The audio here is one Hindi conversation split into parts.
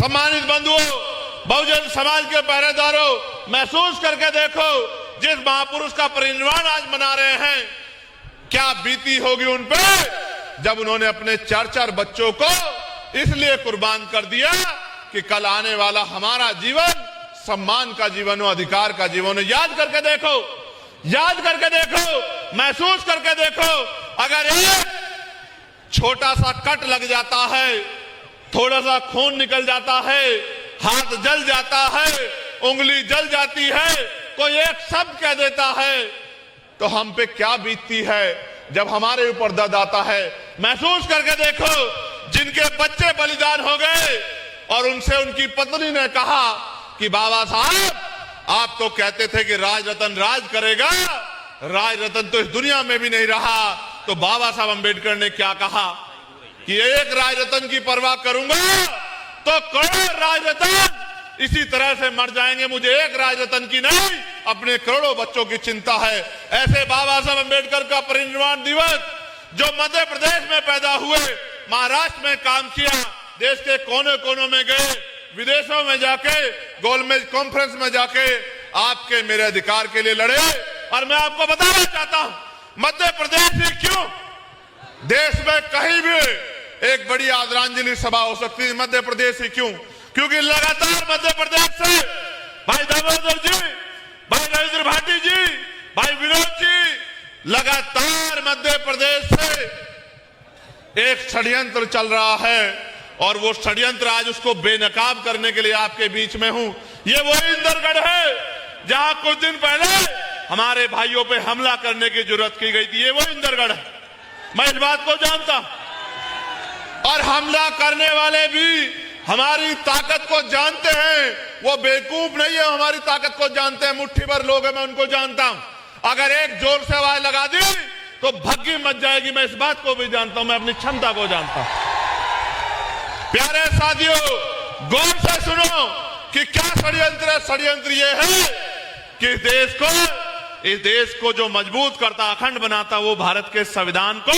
सम्मानित बंधुओं, बहुजन समाज के पहरेदारों, महसूस करके देखो जिस महापुरुष का परिनिर्वाण आज मना रहे हैं, क्या बीती होगी उन पे जब उन्होंने अपने 4-4 बच्चों को इसलिए कुर्बान कर दिया कि कल आने वाला हमारा जीवन सम्मान का जीवन हो, अधिकार का जीवन हो। याद करके देखो, याद करके देखो, महसूस करके देखो, अगर एक छोटा सा कट लग जाता है, थोड़ा सा खून निकल जाता है, हाथ जल जाता है, उंगली जल जाती है, कोई एक शब्द कह देता है, तो हम पे क्या बीतती है जब हमारे ऊपर दर्द आता है। महसूस करके देखो, जिनके बच्चे बलिदान हो गए और उनसे उनकी पत्नी ने कहा कि बाबा साहब, आप तो कहते थे कि राज रतन राज करेगा, राज रतन तो इस दुनिया में भी नहीं रहा। तो बाबा साहब अंबेडकर ने क्या कहा कि एक राज रतन की परवाह करूंगा तो करोड़ों राज रतन इसी तरह से मर जाएंगे, मुझे एक राज रतन की नहीं, अपने करोड़ों बच्चों की चिंता है। ऐसे बाबा साहब अंबेडकर का परिनिर्वाण दिवस जो मध्य प्रदेश में पैदा हुए, महाराष्ट्र में काम किया, देश के कोने कोनों में गए, विदेशों में जाके, गोलमेज कॉन्फ्रेंस में जाके आपके मेरे अधिकार के लिए लड़े। और मैं आपको बताना चाहता हूं, मध्य प्रदेश ही क्यों, देश में कहीं भी एक बड़ी आदरांजलि सभा हो सकती है, मध्य प्रदेश ही क्यों? क्योंकि लगातार मध्य प्रदेश से भाई दामोदर जी, भाई रविंद्र भाटी जी, भाई विनोद जी, लगातार मध्य प्रदेश से एक षड्यंत्र चल रहा है और वो षड्यंत्र आज उसको बेनकाब करने के लिए आपके बीच में हूं। ये वही इंदरगढ़ है जहां कुछ दिन पहले हमारे भाइयों पे हमला करने की जरूरत की गई थी। ये वही इंदरगढ़ है, मैं इस बात को जानता हूं। और हमला करने वाले भी हमारी ताकत को जानते हैं, वो बेवकूफ नहीं है, हमारी ताकत को जानते हैं। मुट्ठी भर लोग हैं, मैं उनको जानता हूं। अगर एक जोर से आवाज लगा दी तो भग्गी मच जाएगी, मैं इस बात को भी जानता हूं, मैं अपनी क्षमता को जानता हूं। प्यारे साथियों, गौर से सुनो कि क्या षड्यंत्र है। षड्यंत्र ये है कि इस देश को जो मजबूत करता, अखंड बनाता, वो भारत के संविधान को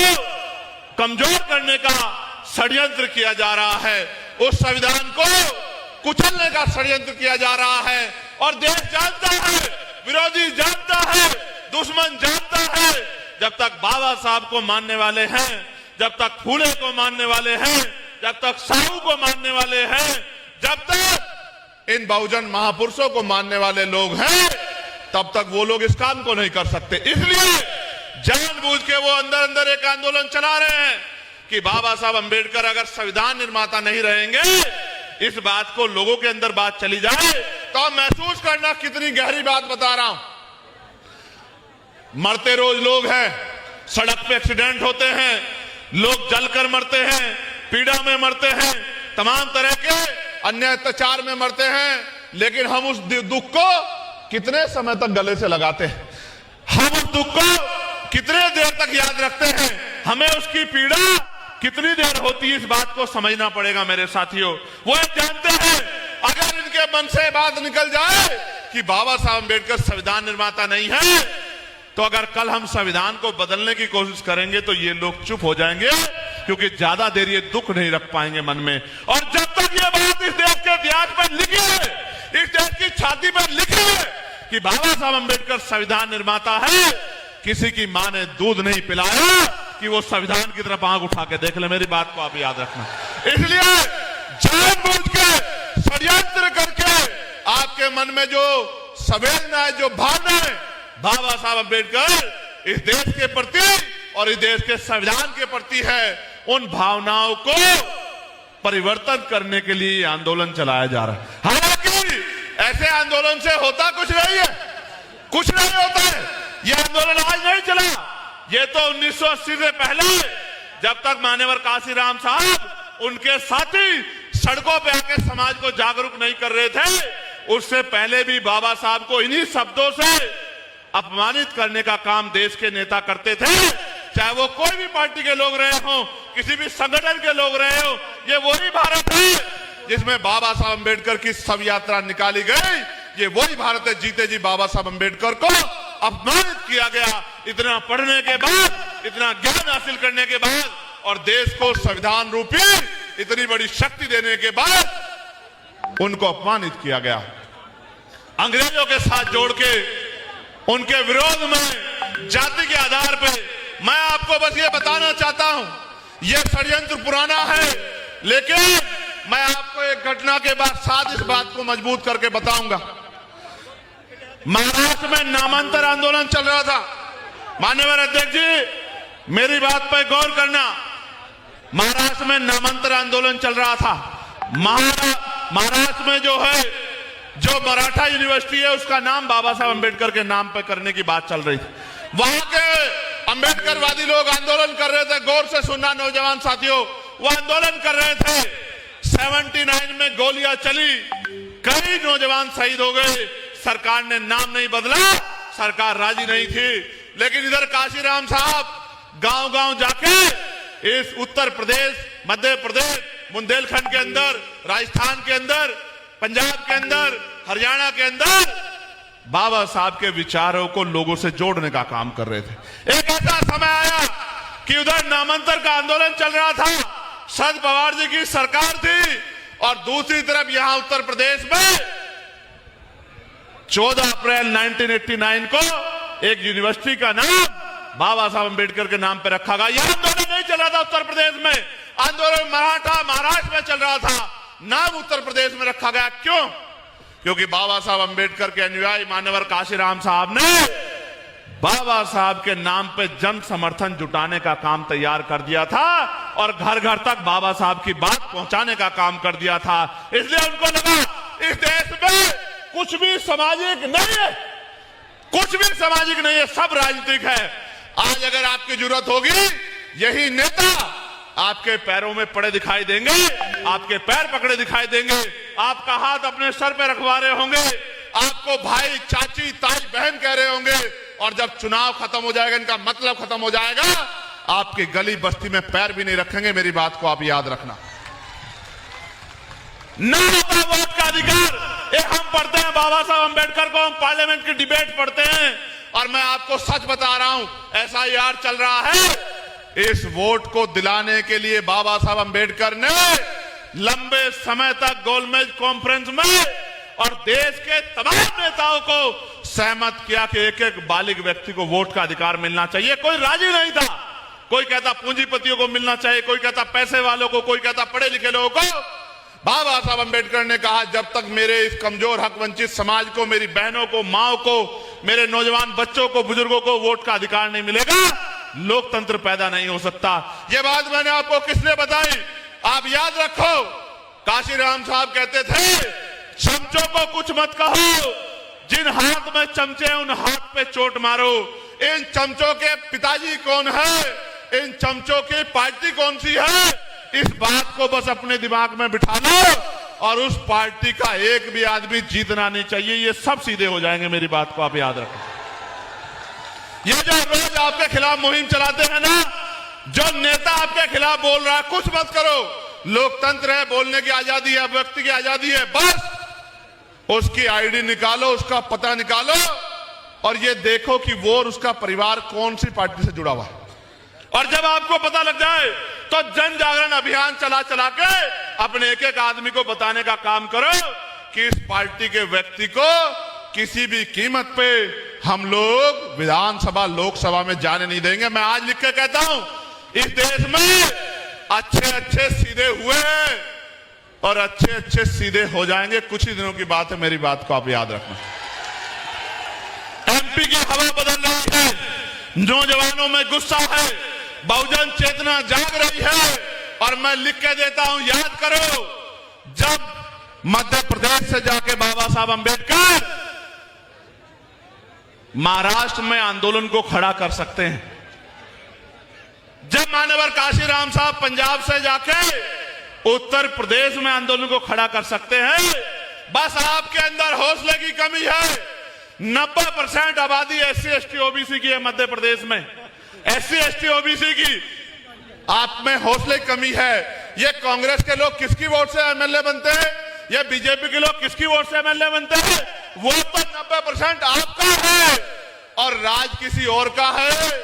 कमजोर करने का षड्यंत्र किया जा रहा है। उस संविधान को कुचलने का षड्यंत्र किया जा रहा है। और देश जानता है, विरोधी जानता है, दुश्मन जानता है, जब तक बाबा साहब को मानने वाले हैं, जब तक फूले को मानने वाले हैं, जब तक साहू को मानने वाले हैं, जब तक इन बहुजन महापुरुषों को मानने वाले लोग हैं, तब तक वो लोग इस काम को नहीं कर सकते। इसलिए जानबूझ के वो अंदर अंदर एक आंदोलन चला रहे हैं कि बाबा साहब अंबेडकर अगर संविधान निर्माता नहीं रहेंगे, इस बात को लोगों के अंदर बात चली जाए तो आप महसूस करना कितनी गहरी बात बता रहा हूं। मरते रोज लोग हैं, सड़क पे एक्सीडेंट होते हैं, लोग जलकर मरते हैं, पीड़ा में मरते हैं, तमाम तरह के अन्य अत्याचार में मरते हैं, लेकिन हम उस दुख को कितने समय तक गले से लगाते हैं, हम उस दुख को कितने देर तक याद रखते हैं, हमें उसकी पीड़ा कितनी देर होती है, इस बात को समझना पड़ेगा मेरे साथियों। वो जानते हैं अगर इनके मन से बात निकल जाए कि बाबा साहब अंबेडकर संविधान निर्माता नहीं है, तो अगर कल हम संविधान को बदलने की कोशिश करेंगे तो ये लोग चुप हो जाएंगे, क्योंकि ज्यादा देर ये दुख नहीं रख पाएंगे मन में। और जब तक ये बात इस देश के इतिहास पर लिखी है, इस देश की छाती पर लिखी है कि बाबा साहब अंबेडकर संविधान निर्माता है, किसी की मां ने दूध नहीं पिलाया कि वो संविधान की तरफ आंख उठा के देख ले। मेरी बात को आप याद रखना। इसलिए जानबूझ के षड्यंत्र करके आपके मन में जो संवेदना है, जो भावना है बाबा साहब अंबेडकर इस देश के प्रति और इस देश के संविधान के प्रति है, उन भावनाओं को परिवर्तन करने के लिए आंदोलन चलाया जा रहा है। हालांकि ऐसे आंदोलन से होता कुछ नहीं है, कुछ नहीं होता है। यह आंदोलन आज नहीं चला, ये तो 1980 से पहले जब तक मान्यवर काशीराम साहब उनके साथी सड़कों पे आके समाज को जागरूक नहीं कर रहे थे, उससे पहले भी बाबा साहब को इन्हीं शब्दों से अपमानित करने का काम देश के नेता करते थे। चाहे वो कोई भी पार्टी के लोग रहे हो, किसी भी संगठन के लोग रहे हो, ये वही भारत है जिसमें बाबा साहब अंबेडकर की शव यात्रा निकाली गई। ये वही भारत है, जीते जी बाबा साहब अंबेडकर को अपमानित किया गया, इतना पढ़ने के बाद, इतना ज्ञान हासिल करने के बाद, और देश को संविधान रूपी इतनी बड़ी शक्ति देने के बाद उनको अपमानित किया गया। अंग्रेजों के साथ जोड़ के उनके विरोध में जाति के आधार पर मैं आपको बस ये बताना चाहता हूं, यह षड्यंत्र पुराना है, लेकिन मैं आपको एक घटना के बाद साथ इस बात को मजबूत करके बताऊंगा। महाराष्ट्र में नामांतर आंदोलन चल रहा था। माननीय अध्यक्ष जी, मेरी बात पर गौर करना। महाराष्ट्र में नामांतर आंदोलन चल रहा था। महाराष्ट्र में जो मराठा यूनिवर्सिटी है उसका नाम बाबा साहब अंबेडकर के नाम पर करने की बात चल रही थी। वहां के अंबेडकरवादी लोग आंदोलन कर रहे थे। गौर से सुनना नौजवान साथियों, वो आंदोलन कर रहे थे। 79 में गोलियां चली, कई नौजवान शहीद हो गए। सरकार ने नाम नहीं बदला, सरकार राजी नहीं थी। लेकिन इधर काशीराम साहब गांव-गांव जाके इस उत्तर प्रदेश, मध्य प्रदेश, बुंदेलखंड के अंदर, राजस्थान के अंदर, पंजाब के अंदर, हरियाणा के अंदर बाबा साहब के विचारों को लोगों से जोड़ने का काम कर रहे थे। एक ऐसा समय आया कि उधर नामांतर का आंदोलन चल रहा था, शरद पवार जी की सरकार थी, और दूसरी तरफ यहां उत्तर प्रदेश में 14 अप्रैल 1989 को एक यूनिवर्सिटी का नाम बाबा साहब अंबेडकर के नाम पर रखा गया। यह आंदोलन नहीं चल रहा था उत्तर प्रदेश में, आंदोलन महाराष्ट्र में चल रहा था, नाम उत्तर प्रदेश में रखा गया। क्यों? क्योंकि बाबा साहब अंबेडकर के अनुयायी मान्यवर काशीराम साहब ने बाबा साहब के नाम पे जन समर्थन जुटाने का काम तैयार कर दिया था और घर घर तक बाबा साहब की बात पहुंचाने का काम कर दिया था। इसलिए उनको लगा इस देश में कुछ भी सामाजिक नहीं है, कुछ भी सामाजिक नहीं है, सब राजनीतिक है। आज अगर आपकी जरूरत होगी, यही नेता आपके पैरों में पड़े दिखाई देंगे, आपके पैर पकड़े दिखाई देंगे, आपका हाथ अपने सर पे रखवा रहे होंगे, आपको भाई, चाची, ताई, बहन कह रहे होंगे, और जब चुनाव खत्म हो जाएगा, इनका मतलब खत्म हो जाएगा, आपकी गली बस्ती में पैर भी नहीं रखेंगे। मेरी बात को आप याद रखना। ना होगा वोट का अधिकार। हम पढ़ते हैं बाबा साहब अंबेडकर को, हम पार्लियामेंट की डिबेट पढ़ते हैं, और मैं आपको सच बता रहा हूं, SIR चल रहा है। इस वोट को दिलाने के लिए बाबा साहब अंबेडकर ने लंबे समय तक गोलमेज कॉन्फ्रेंस में और देश के तमाम नेताओं को सहमत किया कि एक एक बालिग व्यक्ति को वोट का अधिकार मिलना चाहिए। कोई राजी नहीं था। कोई कहता पूंजीपतियों को मिलना चाहिए, कोई कहता पैसे वालों को, कोई कहता पढ़े लिखे लोगों को। बाबा साहब अंबेडकर ने कहा, जब तक मेरे इस कमजोर हक वंचित समाज को, मेरी बहनों को, माओ को, मेरे नौजवान बच्चों को, बुजुर्गों को वोट का अधिकार नहीं मिलेगा, लोकतंत्र पैदा नहीं हो सकता। यह बात मैंने आपको किसने बताई? आप याद रखो, काशीराम साहब कहते थे, चमचों को कुछ मत कहो, जिन हाथ में चमचे उन हाथ पे चोट मारो। इन चमचों के पिताजी कौन है, इन चमचों की पार्टी कौन सी है, इस बात को बस अपने दिमाग में बिठा लो, और उस पार्टी का एक भी आदमी जीतना नहीं चाहिए। ये सब सीधे हो जाएंगे। मेरी बात को आप याद रखें। ये जो रोज आपके खिलाफ मुहिम चलाते हैं ना, जो नेता आपके खिलाफ बोल रहा है, कुछ मत करो, लोकतंत्र है, बोलने की आजादी है, व्यक्ति की आजादी है, बस उसकी आईडी निकालो, उसका पता निकालो, और ये देखो कि वो और उसका परिवार कौन सी पार्टी से जुड़ा हुआ है। और जब आपको पता लग जाए तो जन जागरण अभियान चला चला के अपने एक एक आदमी को बताने का काम करो कि इस पार्टी के व्यक्ति को किसी भी कीमत पे हम लोग विधानसभा, लोकसभा में जाने नहीं देंगे। मैं आज लिख के कहता हूं, इस देश में अच्छे अच्छे सीधे हुए हैं और अच्छे अच्छे सीधे हो जाएंगे। कुछ ही दिनों की बात है, मेरी बात को आप याद रखना। MP की हवा बदल रही है, नौजवानों में गुस्सा है, बहुजन चेतना जाग रही है, और मैं लिख के देता हूं, याद करो, जब मध्य प्रदेश से जाके बाबा साहब अंबेडकर महाराष्ट्र में आंदोलन को खड़ा कर सकते हैं, जब मान्यवर काशीराम साहब पंजाब से जाके उत्तर प्रदेश में आंदोलन को खड़ा कर सकते हैं, बस आपके अंदर हौसले की कमी है। 90% आबादी SC ST OBC की है मध्य प्रदेश में, SC ST OBC की। आप में हौसले की कमी है। ये कांग्रेस के लोग किसकी वोट से MLA बनते हैं, ये बीजेपी के लोग किसकी वोट से MLA बनते हैं? वो तो 90% आपका है और राज किसी और का है।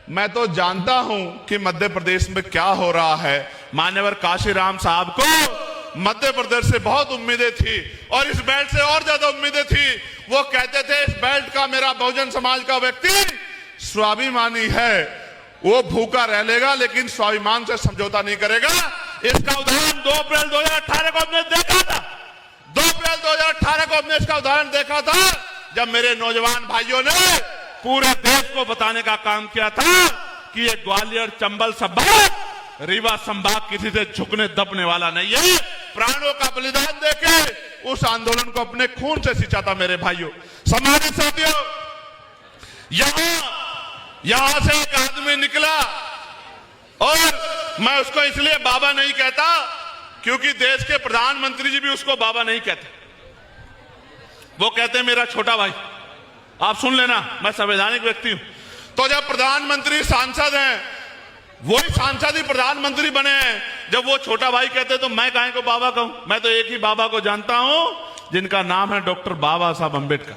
मैं तो जानता हूं कि मध्य प्रदेश में क्या हो रहा है। मान्यवर काशीराम साहब को मध्य प्रदेश से बहुत उम्मीदें थी और इस बेल्ट से और ज्यादा उम्मीदें थी। वो कहते थे इस बेल्ट का मेरा बहुजन समाज का व्यक्ति स्वाभिमानी है, वो भूखा रह लेगा लेकिन स्वाभिमान से समझौता नहीं करेगा। इसका उदाहरण 2 अप्रैल 2018 को हमने देखा था। 2 अप्रैल 2018 को हमने इसका उदाहरण देखा था जब मेरे नौजवान भाइयों ने पूरे देश को बताने का काम किया था कि ये ग्वालियर, चंबल संभाग, रीवा संभाग किसी से झुकने दबने वाला नहीं है। प्राणों का बलिदान देके उस आंदोलन को अपने खून से सींचा था मेरे भाइयों। सम्मानित साथियों, यहां से एक आदमी निकला और मैं उसको इसलिए बाबा नहीं कहता क्योंकि देश के प्रधानमंत्री जी भी उसको बाबा नहीं कहते, वो कहते हैं मेरा छोटा भाई। आप सुन लेना, मैं संवैधानिक व्यक्ति हूं। तो जब प्रधानमंत्री सांसद हैं, वही सांसद ही प्रधानमंत्री बने हैं, जब वो छोटा भाई कहते तो मैं काहे को बाबा कहूं। मैं तो एक ही बाबा को जानता हूं जिनका नाम है डॉक्टर बाबा साहब अंबेडकर।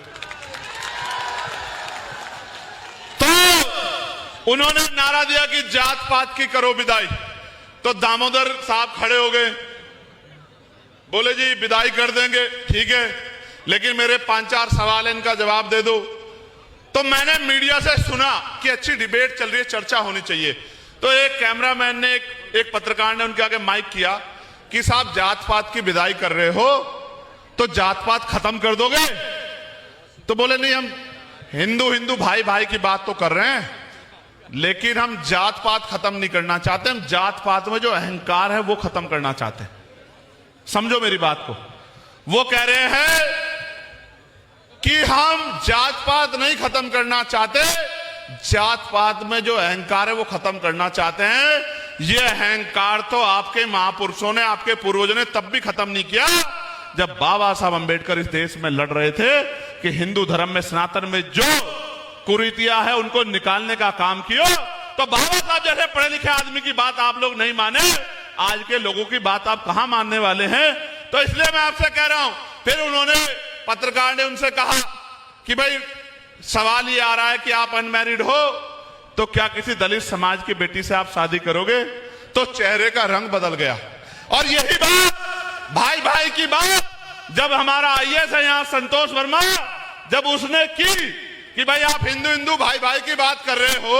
तो उन्होंने नारा दिया कि जात पात की करो विदाई। तो दामोदर साहब खड़े हो गए, बोले जी विदाई कर देंगे, ठीक है, लेकिन मेरे 5-4 सवाल हैं, इनका जवाब दे दो। तो मैंने मीडिया से सुना कि अच्छी डिबेट चल रही है, चर्चा होनी चाहिए। तो एक कैमरामैन ने, एक पत्रकार ने उनके आगे माइक किया कि साहब जात पात की विदाई कर रहे हो तो जात पात खत्म कर दोगे? तो बोले नहीं, हम हिंदू हिंदू भाई भाई की बात तो कर रहे हैं, लेकिन हम जात पात खत्म नहीं करना चाहते। हम जात पात में जो अहंकार है वो खत्म करना चाहते हैं। समझो मेरी बात को। वो कह रहे हैं कि हम जात पात नहीं खत्म करना चाहते, जात पात में जो अहंकार है वो खत्म करना चाहते हैं। ये अहंकार तो आपके महापुरुषों ने, आपके पूर्वजों ने तब भी खत्म नहीं किया जब बाबा साहब अंबेडकर इस देश में लड़ रहे थे कि हिंदू धर्म में, सनातन में जो कुरीतियां है उनको निकालने का काम किया। तो बाबा साहब जैसे पढ़े लिखे आदमी की बात आप लोग नहीं माने, आज के लोगों की बात आप कहां मानने वाले हैं? तो इसलिए मैं आपसे कह रहा हूं। फिर उन्होंने, पत्रकार ने उनसे कहा कि भाई सवाल ये आ रहा है कि आप अनमैरिड हो तो क्या किसी दलित समाज की बेटी से आप शादी करोगे? तो चेहरे का रंग बदल गया। और यही बात, भाई भाई की बात, जब हमारा आईएएस है यहां संतोष वर्मा, जब उसने की कि भाई आप हिंदू हिंदू भाई भाई की बात कर रहे हो,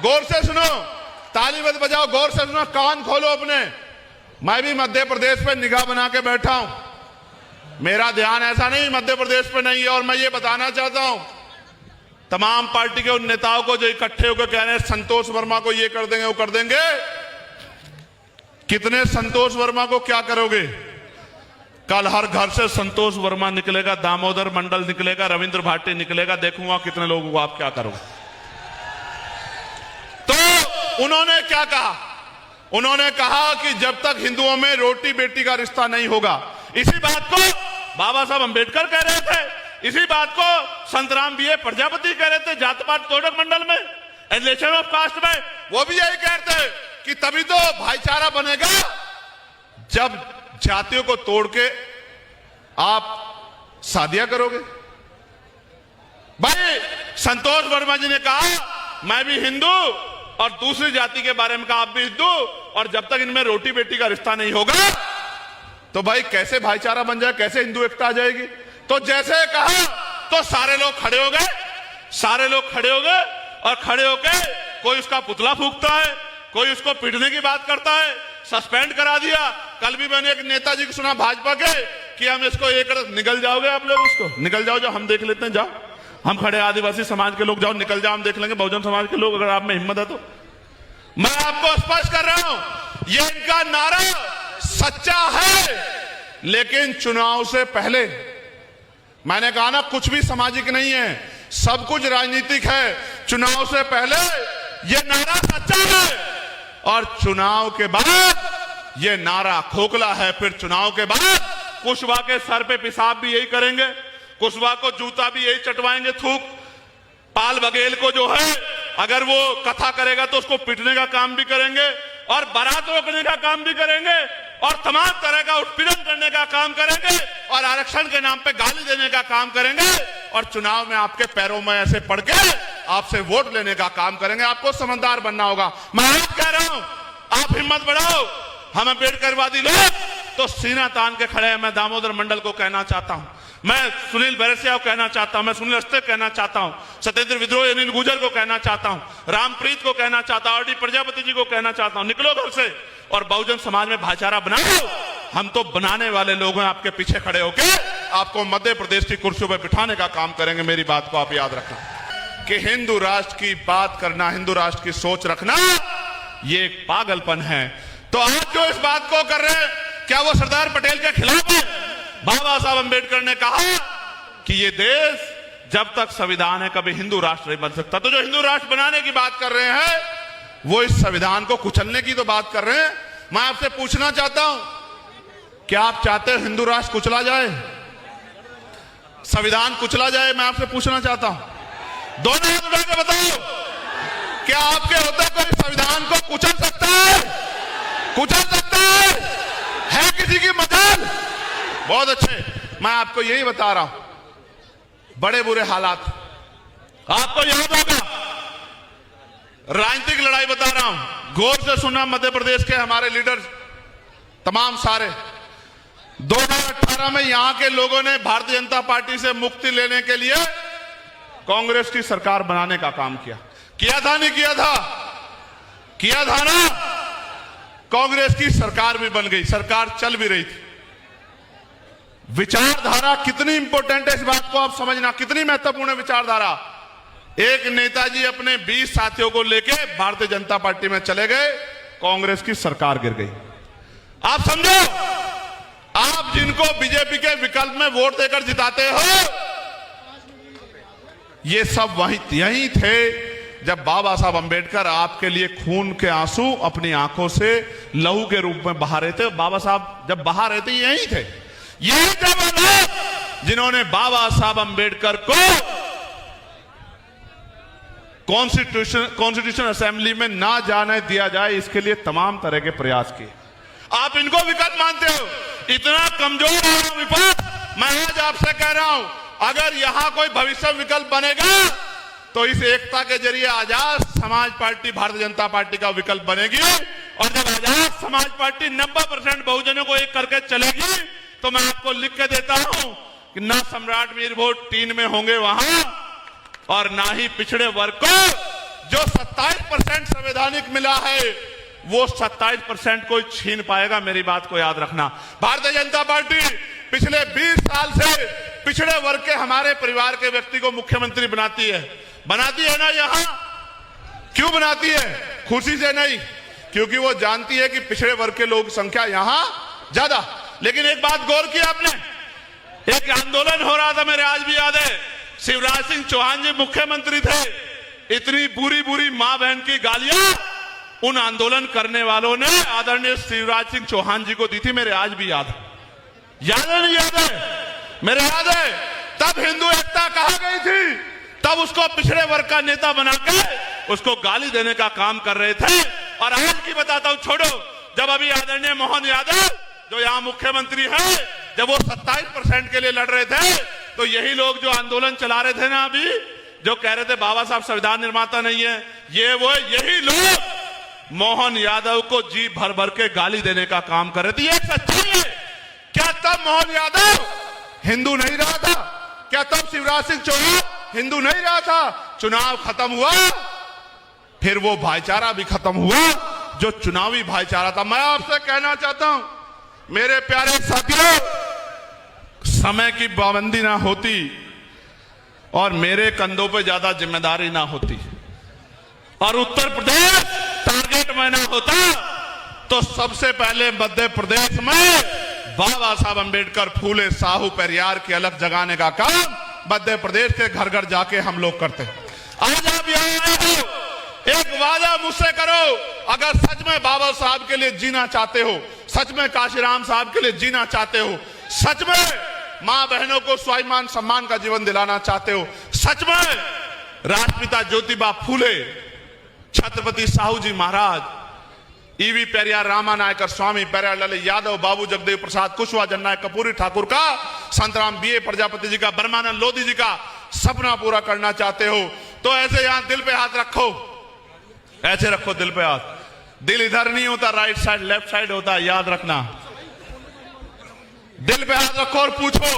गौर से सुनो, ताली मत बजाओ, गौर से सुनो, कान खोलो अपने। मैं भी मध्य प्रदेश पे निगाह बना के बैठा हूं, मेरा ध्यान ऐसा नहीं मध्य प्रदेश पे नहीं है। और मैं ये बताना चाहता हूं तमाम पार्टी के उन नेताओं को जो इकट्ठे होकर कह रहे हैं संतोष वर्मा को ये कर देंगे, वो कर देंगे, कितने संतोष वर्मा को क्या करोगे? कल हर घर से संतोष वर्मा निकलेगा, दामोदर मंडल निकलेगा, रविंद्र भाटी निकलेगा, देखूंगा कितने लोगों को आप क्या करोगे। तो उन्होंने क्या कहा? उन्होंने कहा कि जब तक हिंदुओं में रोटी बेटी का रिश्ता नहीं होगा, इसी बात को बाबा साहब अंबेडकर कह रहे थे, इसी बात को संतराम बीए प्रजापति कह रहे थे जात पात तोड़क मंडल में, एलिगेशन ऑफ कास्ट में, वो भी यही कहते हैं कि तभी तो भाईचारा बनेगा जब जातियों को तोड़ के आप शादियां करोगे। भाई संतोष वर्मा जी ने कहा मैं भी हिंदू, और दूसरी जाति के बारे में कहा आप भी हिंदू, और जब तक इनमें रोटी बेटी का रिश्ता नहीं होगा तो भाई कैसे भाईचारा बन जाए, कैसे हिंदू एकता आ जाएगी? तो जैसे कहा तो सारे लोग खड़े हो गए, सारे लोग खड़े हो गए, और खड़े होके कोई उसका पुतला फूंकता है, कोई उसको पीटने की बात करता है, सस्पेंड करा दिया। कल भी मैंने एक नेताजी को सुना भाजपा के कि हम इसको एक, निकल जाओगे आप लोग, उसको निकल जाओ, जो हम देख लेते हैं, जाओ, हम खड़े आदिवासी समाज के लोग, जाओ निकल जाओ, हम देख लेंगे बहुजन समाज के लोग, अगर आप में हिम्मत है तो। मैं आपको स्पष्ट कर रहा हूं, ये इनका नारा सच्चा है, लेकिन चुनाव से पहले, मैंने कहा ना कुछ भी सामाजिक नहीं है, सब कुछ राजनीतिक है। चुनाव से पहले ये नारा सच्चा है, और चुनाव के बाद ये नारा खोखला है। फिर चुनाव के बाद कुशवाहा के सर पे पेशाब भी यही करेंगे, कुशवाहा को जूता भी यही चटवाएंगे, थूक। पाल बघेल को जो है अगर वो कथा करेगा तो उसको पीटने का काम भी करेंगे, और बारात रोकने का काम भी करेंगे, और तमाम तरह का उत्पीड़न करने का काम करेंगे, और आरक्षण के नाम पे गाली देने का काम करेंगे, और चुनाव में आपके पैरों में ऐसे पड़ के आपसे वोट लेने का काम करेंगे। आपको समझदार बनना होगा। मैं आज कह रहा हूं, आप हिम्मत बढ़ाओ, हम अम्बेडकरवादी लोग तो सीना तान के खड़े हैं। मैं दामोदर मंडल को कहना चाहता हूं, मैं सुनील बैरसिया को कहना चाहता हूं, मैं सुनील अस्ते कहना चाहता हूं, सत्येंद्र विद्रोही अनिल गुजर को कहना चाहता हूं, रामप्रीत को कहना चाहता हूं, आरडी प्रजापति जी को कहना चाहता हूं, निकलो घर से और बहुजन समाज में भाईचारा बनाओ। हम तो बनाने वाले लोग हैं, आपके पीछे खड़े होके आपको मध्य प्रदेश की कुर्सियों पर बिठाने का काम करेंगे। मेरी बात को आप याद रखना कि हिंदू राष्ट्र की बात करना, हिंदू राष्ट्र की सोच रखना, ये एक पागलपन है। तो आज जो इस बात को कर रहे हैं, क्या वो सरदार पटेल के खिलाफ है? बाबा साहब अंबेडकर ने कहा कि ये देश जब तक संविधान है कभी हिंदू राष्ट्र नहीं बन सकता। तो जो हिंदू राष्ट्र बनाने की बात कर रहे हैं वो इस संविधान को कुचलने की तो बात कर रहे हैं। मैं आपसे पूछना चाहता हूं, क्या आप चाहते हो हिंदू राष्ट्र कुचला जाए, संविधान कुचला जाए? मैं आपसे पूछना चाहता हूं, दोनों हाथ उठा के बताओ, क्या आपके होते कोई संविधान को कुचल सकता है? कुचल सकता है किसी की मजाल? बहुत अच्छे, मैं आपको यही बता रहा हूं, बड़े बुरे हालात आपको याद होगा। राजनीतिक लड़ाई बता रहा हूं, गौर से सुनना मध्य प्रदेश के हमारे लीडर तमाम सारे। 2018 में यहां के लोगों ने भारतीय जनता पार्टी से मुक्ति लेने के लिए कांग्रेस की सरकार बनाने का काम किया था नहीं किया था? किया था ना। कांग्रेस की सरकार भी बन गई, सरकार चल भी रही थी। विचारधारा कितनी इंपॉर्टेंट है इस बात को आप समझना, कितनी महत्वपूर्ण है विचारधारा। एक नेताजी अपने 20 साथियों को लेके भारतीय जनता पार्टी में चले गए, कांग्रेस की सरकार गिर गई। आप समझो, आप जिनको बीजेपी के विकल्प में वोट देकर जिताते हो, ये सब यही थे जब बाबा साहब अंबेडकर आपके लिए खून के आंसू अपनी आंखों से लहू के रूप में बहा रहे थे। बाबा साहब जब बहा रहे थे यही थे, यही थे वो लोग जिन्होंने बाबा साहब अंबेडकर को कॉन्स्टिट्यूशन असेंबली में ना जाने दिया जाए, इसके लिए तमाम तरह के प्रयास किए। आप इनको विकल्प मानते हो? इतना कमजोर है विपक्ष। मैं आज आपसे कह रहा हूं, अगर यहां कोई भविष्य विकल्प बनेगा तो इस एकता के जरिए आजाद समाज पार्टी भारतीय जनता पार्टी का विकल्प बनेगी। और जब आजाद समाज पार्टी 90% बहुजनों को एक करके चलेगी, तो मैं आपको लिख के देता हूं कि ना सम्राट मीर वोट 3 में होंगे वहां, और ना ही पिछड़े वर्ग को जो 27% संवैधानिक मिला है वो 27% कोई छीन पाएगा। मेरी बात को याद रखना। भारतीय जनता पार्टी पिछले 20 साल से पिछड़े वर्ग के हमारे परिवार के व्यक्ति को मुख्यमंत्री बनाती है ना। यहां क्यों बनाती है? खुशी से नहीं, क्योंकि वो जानती है कि पिछड़े वर्ग के लोग संख्या यहां ज्यादा। लेकिन एक बात गौर की आपने, एक आंदोलन हो रहा था, मेरे आज भी याद है, शिवराज सिंह चौहान जी मुख्यमंत्री थे, इतनी बुरी बुरी मां बहन की गालियां उन आंदोलन करने वालों ने आदरणीय शिवराज सिंह चौहान जी को दी थी। मेरे आज भी याद है, याद है नहीं याद है? मेरे याद है। तब हिंदू एकता कहा गई थी, तब उसको पिछड़े वर्ग का नेता बनाकर उसको गाली देने का काम कर रहे थे। और आज की बताता हूं, छोड़ो, जब अभी आदरणीय मोहन यादव जो यहां मुख्यमंत्री हैं, जब वो 27% के लिए लड़ रहे थे, तो यही लोग जो आंदोलन चला रहे थे ना, अभी जो कह रहे थे बाबा साहब संविधान निर्माता नहीं है, यही लोग मोहन यादव को जी भर भर के गाली देने का काम कर रहे थे। ये सच्चाई है। क्या तब मोहन यादव हिंदू नहीं रहा था? क्या तब शिवराज सिंह चौहान हिंदू नहीं रहा था? चुनाव खत्म हुआ, फिर वो भाईचारा भी खत्म हुआ जो चुनावी भाईचारा था। मैं आपसे कहना चाहता हूं मेरे प्यारे साथियों, समय की पाबंदी ना होती और मेरे कंधों पे ज्यादा जिम्मेदारी ना होती और उत्तर प्रदेश टारगेट में ना होता, तो सबसे पहले मध्य प्रदेश में बाबा साहब अंबेडकर, फूले, साहू, पेरियार की अलग जगाने का काम मध्य प्रदेश के घर घर जाके हम लोग करते हैं। आज आप यहां आए हो, एक वादा मुझसे करो, अगर सच में बाबा साहब के लिए जीना चाहते हो, सच में काशीराम साहब के लिए जीना चाहते हो, सच में मां बहनों को स्वाभिमान सम्मान का जीवन दिलाना चाहते हो, सच में राष्ट्रपिता ज्योतिबा फूले, छत्रपति साहू जी महाराज, ईवी पेरियार, रामा नायकर, स्वामी पेरियार लाल यादव, बाबू जगदेव प्रसाद कुशवाहा, जननायक कर्पूरी ठाकुर का, संतराम बीए प्रजापति जी का, ब्रह्मानंद लोधी जी का सपना पूरा करना चाहते हो, तो ऐसे यहां दिल पे हाथ रखो, ऐसे रखो दिल पे हाथ। दिल इधर नहीं होता, राइट साइड लेफ्ट साइड होता है, याद रखना। दिल पे हाथ रखो और पूछो,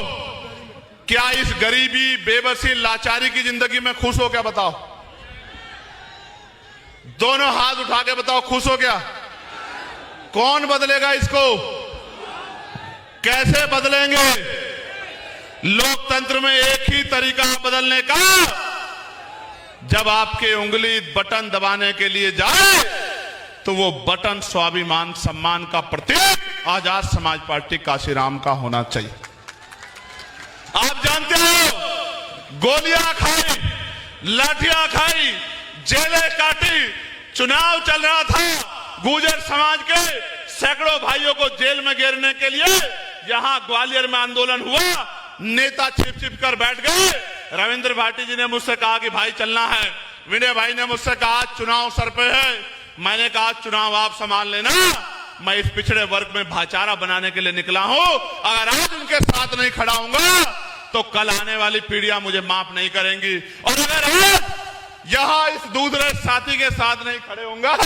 क्या इस गरीबी, बेबसी, लाचारी की जिंदगी में खुश हो क्या? बताओ, दोनों हाथ उठा के बताओ, खुश हो क्या? कौन बदलेगा इसको? कैसे बदलेंगे? लोकतंत्र में एक ही तरीका बदलने का, जब आपके उंगली बटन दबाने के लिए जाए तो वो बटन स्वाभिमान सम्मान का प्रतीक आजाद समाज पार्टी काशीराम का होना चाहिए। आप जानते हो, गोलियां खाई, लाठियां खाई, जेलें काटी, चुनाव चल रहा था, गुर्जर समाज के सैकड़ों भाइयों को जेल में घेरने के लिए यहां ग्वालियर में आंदोलन हुआ, नेता छिप छिप कर बैठ गए। रविंद्र भाटी जी ने मुझसे कहा कि भाई चलना है, विनय भाई ने मुझसे कहा चुनाव सर पे है, मैंने कहा चुनाव आप संभाल लेना, मैं इस पिछड़े वर्ग में भाईचारा बनाने के लिए निकला हूं। अगर आज उनके साथ नहीं खड़ा हूंगा तो कल आने वाली पीढ़ियां मुझे माफ नहीं करेंगी, और अगर आज यहां इस दूसरे साथी के साथ नहीं खड़े होंगे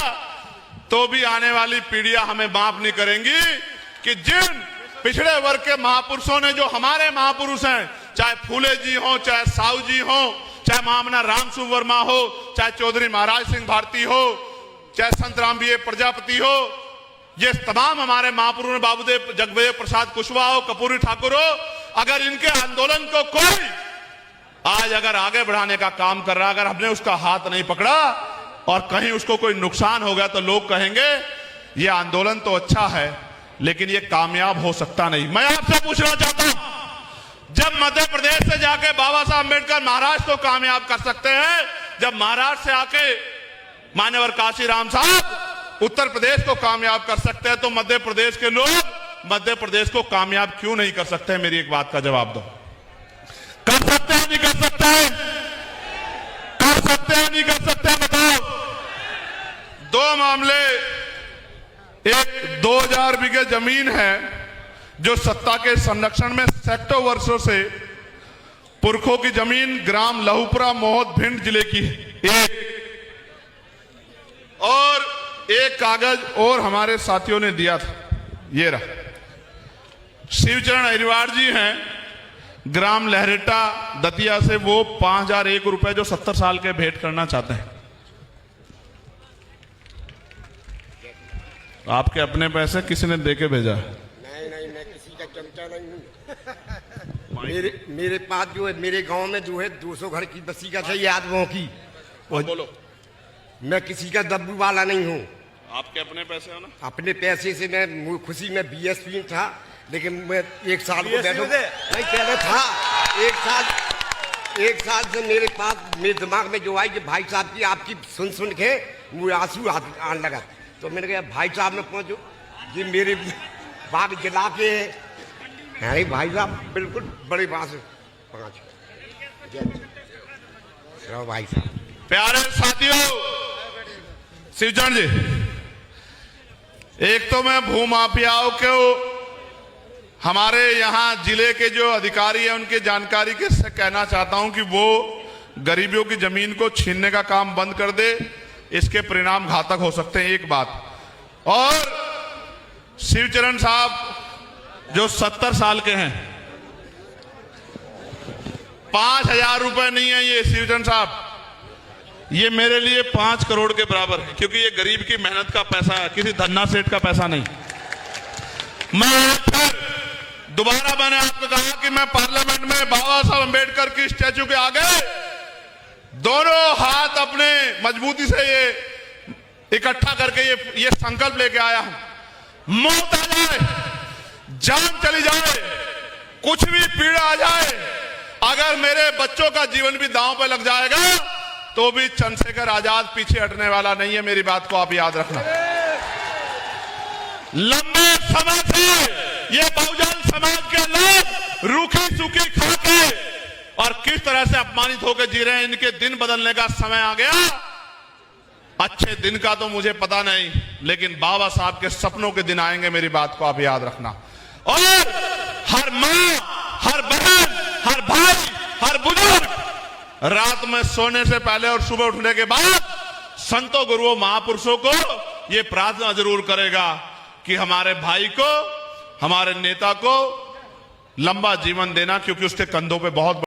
तो भी आने वाली पीढ़ियां हमें माफ नहीं करेंगी कि जिन पिछड़े वर्ग के महापुरुषों ने, जो हमारे महापुरुष हैं, चाहे फूले जी हो, चाहे साहू जी हो, चाहे महामना रामसु वर्मा हो, चाहे चौधरी महाराज सिंह भारती हो, चाहे संत रामबीए प्रजापति हो, ये तमाम हमारे महापुरुष, बाबूदेव जगदेव प्रसाद कुशवाहा हो, कपूरी ठाकुर हो, अगर इनके आंदोलन को कोई आज अगर आगे बढ़ाने का काम कर रहा, अगर हमने उसका हाथ नहीं पकड़ा और कहीं उसको कोई नुकसान हो गया तो लोग कहेंगे ये आंदोलन तो अच्छा है लेकिन ये कामयाब हो सकता नहीं। मैं आपसे पूछना चाहता हूं, जब मध्य प्रदेश से जाके बाबा साहब अम्बेडकर महाराष्ट्र को कामयाब कर सकते हैं, जब महाराष्ट्र से आके मान्यवर काशीराम साहब उत्तर प्रदेश को कामयाब कर सकते हैं, तो मध्य प्रदेश के लोग मध्य प्रदेश को कामयाब क्यों नहीं कर सकते हैं? मेरी एक बात का जवाब दो। कर सकते हैं, नहीं कर सकते हैं? कर सकते हैं, नहीं कर सकते हैं? बताओ। दो मामले, एक 2000 बीघे जमीन है जो सत्ता के संरक्षण में सैकड़ों वर्षों से पुरखों की जमीन ग्राम लहूपुरा मोहत भिंड जिले की है, और एक कागज और हमारे साथियों ने दिया था, ये रहा। शिवचरण अहिरवार जी हैं ग्राम लहरेटा दतिया से, वो 5001 रुपए जो 70 साल के भेंट करना चाहते हैं। आपके अपने पैसे किसी ने देके भेजा? नहीं, मैं किसी का चमचा नहीं हूँ। मेरे पास जो है, मेरे गांव में जो है 200 घर की बस्ती का चाहिए आदमों की। बोलो। मैं किसी का दब्बू वाला नहीं हूँ। आपके अपने पैसे हो ना? अपने पैसे से मैं खुशी में बीएसपी था, लेकिन मैं 1 साल को बैठो नहीं कहना था। 1 साल से मेरे पास, मेरे दिमाग में जो आई कि भाई साहब की आपकी सुन के मुझे आंसू आने लगा, तो मैंने कहा भाई साहब में पहुंचो, ये मेरे बाग जिला के हैं भाई साहब, बिल्कुल बड़े बात है। 5 भाई साहब। प्यारे साथियों, शिवचरण जी, एक तो मैं भूमाफियाओं को, हमारे यहां जिले के जो अधिकारी हैं उनके जानकारी के से कहना चाहता हूं कि वो गरीबियों की जमीन को छीनने का काम बंद कर दे, इसके परिणाम घातक हो सकते हैं। एक बात और, शिवचरण साहब जो 70 साल के हैं, 5000 रुपए नहीं है ये शिवचरण साहब, ये मेरे लिए 5 करोड़ के बराबर है, क्योंकि ये गरीब की मेहनत का पैसा है, किसी धन्ना सेठ का पैसा नहीं। मैं फिर दोबारा मैंने आपको कहा कि मैं पार्लियामेंट में बाबा साहब अम्बेडकर की स्टैचू के आगे दोनों हाथ अपने मजबूती से ये इकट्ठा करके ये संकल्प लेके आया हूं, मौत आ जाए, जान चली जाए, कुछ भी पीड़ा आ जाए, अगर मेरे बच्चों का जीवन भी दांव पे लग जाएगा तो भी चंद्रशेखर आजाद पीछे हटने वाला नहीं है। मेरी बात को आप याद रखना। लंबे समय से ये बहुजन समाज के लोग रूखी सूखी खा के और किस तरह से अपमानित होकर जी रहे हैं, इनके दिन बदलने का समय आ गया। अच्छे दिन का तो मुझे पता नहीं, लेकिन बाबा साहब के सपनों के दिन आएंगे, मेरी बात को आप याद रखना। और हर मां, हर बहन, हर भाई, हर बुजुर्ग रात में सोने से पहले और सुबह उठने के बाद संतों, गुरुओं, महापुरुषों को यह प्रार्थना जरूर करेगा कि हमारे भाई को, हमारे नेता को लंबा जीवन देना, क्योंकि उसके कंधों पे बहुत